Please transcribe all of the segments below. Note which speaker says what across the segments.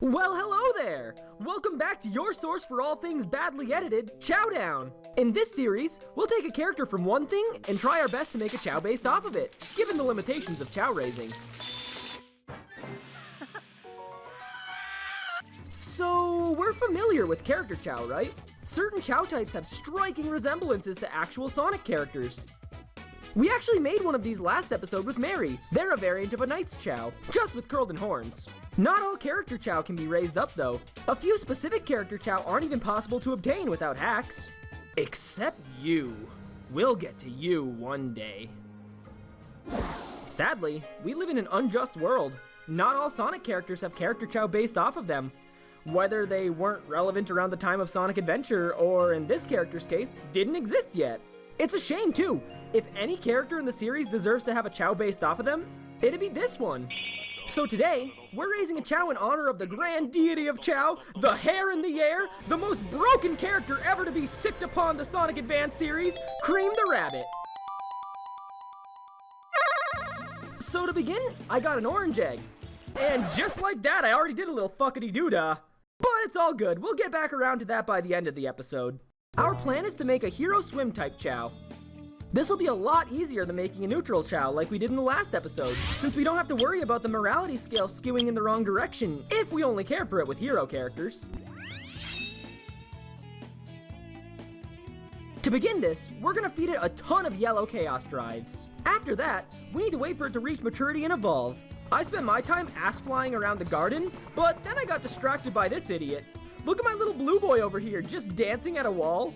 Speaker 1: Well, hello there! Welcome back to your source for all things badly edited, Chowdown! In this series, we'll take a character from one thing and try our best to make a Chow based off of it, given the limitations of Chow raising. So, we're familiar with character Chow, right? Certain Chow types have striking resemblances to actual Sonic characters. We actually made one of these last episode with Mary. They're a variant of a Knight's Chow, just with curled and horns. Not all character Chow can be raised up though. A few specific character Chow aren't even possible to obtain without hacks. Except you. We'll get to you one day. Sadly, we live in an unjust world. Not all Sonic characters have character Chow based off of them. Whether they weren't relevant around the time of Sonic Adventure, or in this character's case, didn't exist yet. It's a shame too. If any character in the series deserves to have a Chow based off of them, it'd be this one. So today, we're raising a Chow in honor of the grand deity of Chow, the hair in the air, the most broken character ever to be sicked upon the Sonic Advance series, Cream the Rabbit. So to begin, I got an orange egg. And just like that, I already did a little fuckity-doo-dah. But it's all good, we'll get back around to that by the end of the episode. Our plan is to make a Hero Swim type Chow. This will be a lot easier than making a neutral Chow like we did in the last episode, since we don't have to worry about the morality scale skewing in the wrong direction if we only care for it with hero characters. To begin this, we're gonna feed it a ton of yellow Chaos Drives. After that, we need to wait for it to reach maturity and evolve. I spent my time ass flying around the garden, but then I got distracted by this idiot. Look at my little blue boy over here, just dancing at a wall.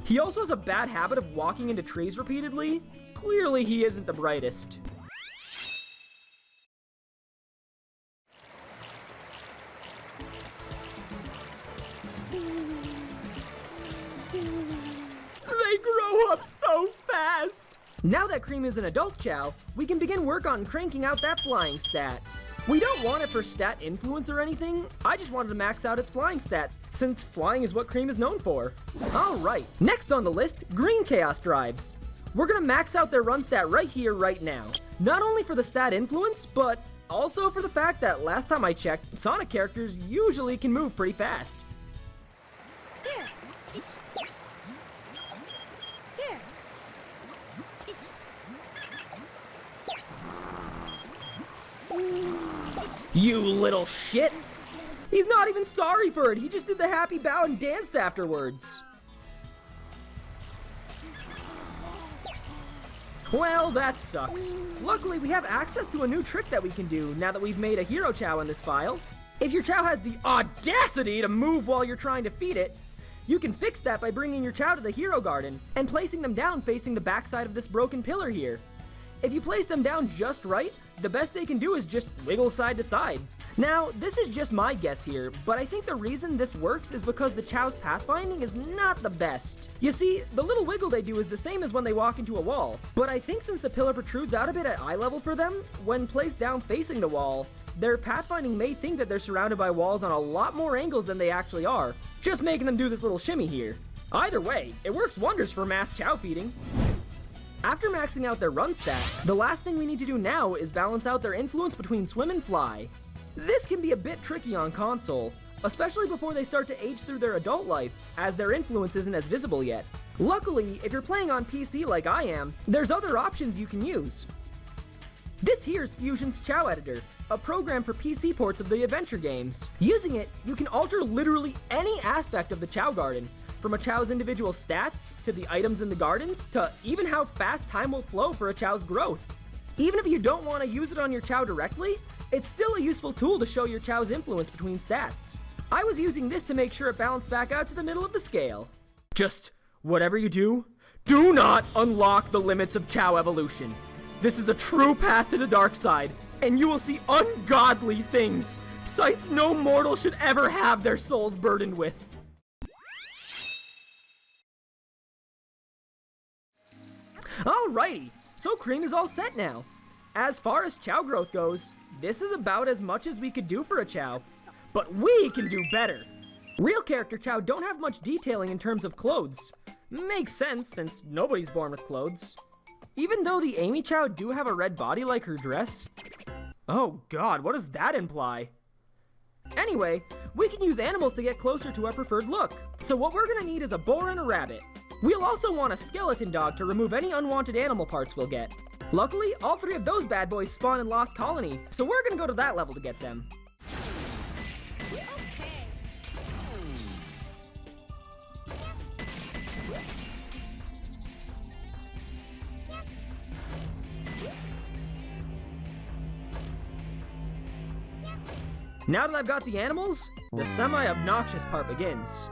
Speaker 1: He also has a bad habit of walking into trees repeatedly. Clearly he isn't the brightest. They grow up so fast! Now that Cream is an adult Chow, we can begin work on cranking out that flying stat. We don't want it for stat influence or anything, I just wanted to max out its flying stat, since flying is what Cream is known for. Alright, next on the list, Green Chaos Drives. We're gonna max out their run stat right here, right now. Not only for the stat influence, but also for the fact that last time I checked, Sonic characters usually can move pretty fast. You little shit! He's not even sorry for it, he just did the happy bow and danced afterwards. Well, that sucks. Luckily, we have access to a new trick that we can do now that we've made a Hero Chow in this file. If your Chow has the audacity to move while you're trying to feed it, you can fix that by bringing your Chow to the Hero Garden and placing them down facing the backside of this broken pillar here. If you place them down just right, the best they can do is just wiggle side to side. Now, this is just my guess here, but I think the reason this works is because the Chow's pathfinding is not the best. You see, the little wiggle they do is the same as when they walk into a wall, but I think since the pillar protrudes out a bit at eye level for them, when placed down facing the wall, their pathfinding may think that they're surrounded by walls on a lot more angles than they actually are, just making them do this little shimmy here. Either way, it works wonders for mass Chow feeding. After maxing out their run stat, the last thing we need to do now is balance out their influence between swim and fly. This can be a bit tricky on console, especially before they start to age through their adult life, as their influence isn't as visible yet. Luckily, if you're playing on PC like I am, there's other options you can use. This here's Fusion's Chow Editor, a program for PC ports of the adventure games. Using it, you can alter literally any aspect of the Chow Garden, from a Chow's individual stats, to the items in the gardens, to even how fast time will flow for a Chow's growth. Even if you don't want to use it on your Chow directly, it's still a useful tool to show your Chow's influence between stats. I was using this to make sure it balanced back out to the middle of the scale. Just, whatever you do, do not unlock the limits of Chow evolution. This is a true path to the dark side, and you will see ungodly things, sights no mortal should ever have their souls burdened with. Alrighty, so Cream is all set now. As far as Chow growth goes, this is about as much as we could do for a Chow. But we can do better. Real character Chow don't have much detailing in terms of clothes. Makes sense, since nobody's born with clothes. Even though the Amy Chow do have a red body like her dress. Oh god, what does that imply? Anyway, we can use animals to get closer to our preferred look. So what we're gonna need is a boar and a rabbit. We'll also want a skeleton dog to remove any unwanted animal parts we'll get. Luckily, all 3 of those bad boys spawn in Lost Colony, so we're gonna go to that level to get them. Now that I've got the animals, the semi-obnoxious part begins.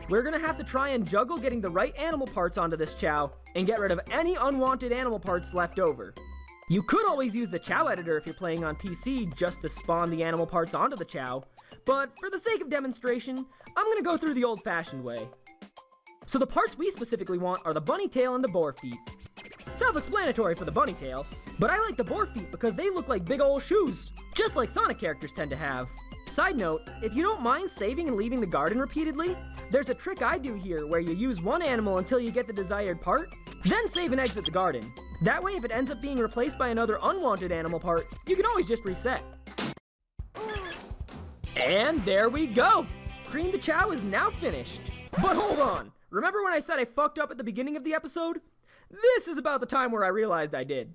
Speaker 1: We're gonna have to try and juggle getting the right animal parts onto this Chao and get rid of any unwanted animal parts left over. You could always use the Chao editor if you're playing on PC just to spawn the animal parts onto the Chao, but for the sake of demonstration, I'm gonna go through the old-fashioned way. So the parts we specifically want are the bunny tail and the boar feet. Self-explanatory for the bunny tail, but I like the boar feet because they look like big old shoes, just like Sonic characters tend to have. Side note, if you don't mind saving and leaving the garden repeatedly, there's a trick I do here where you use one animal until you get the desired part, then save and exit the garden. That way, if it ends up being replaced by another unwanted animal part, you can always just reset. And there we go! Cream the Chao is now finished. But hold on, remember when I said I fucked up at the beginning of the episode? This is about the time where I realized I did.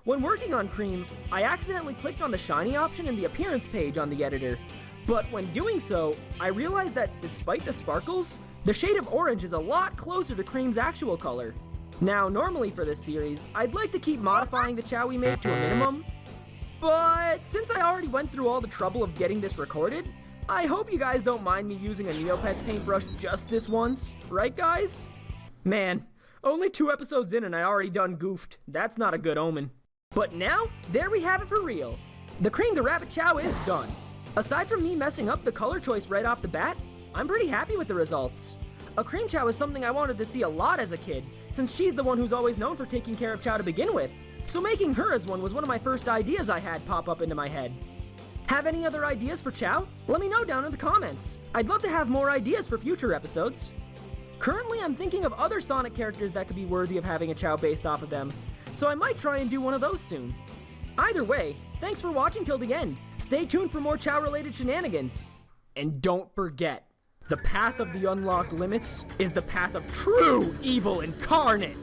Speaker 1: When working on Cream, I accidentally clicked on the shiny option in the appearance page on the editor, but when doing so, I realized that despite the sparkles, the shade of orange is a lot closer to Cream's actual color. Now, normally for this series, I'd like to keep modifying the Chao we made to a minimum, but since I already went through all the trouble of getting this recorded, I hope you guys don't mind me using a Neopets paintbrush just this once, right guys? Man, only 2 episodes in and I already done goofed. That's not a good omen. But now, there we have it for real. The Cream the Rabbit Chao is done. Aside from me messing up the color choice right off the bat, I'm pretty happy with the results. A Cream Chao is something I wanted to see a lot as a kid, since she's the one who's always known for taking care of Chao to begin with. So making her as one was one of my first ideas I had pop up into my head. Have any other ideas for Chao? Let me know down in the comments. I'd love to have more ideas for future episodes. Currently, I'm thinking of other Sonic characters that could be worthy of having a Chao based off of them, so I might try and do one of those soon. Either way, thanks for watching till the end. Stay tuned for more Chao-related shenanigans. And don't forget, the path of the unlocked limits is the path of true evil incarnate.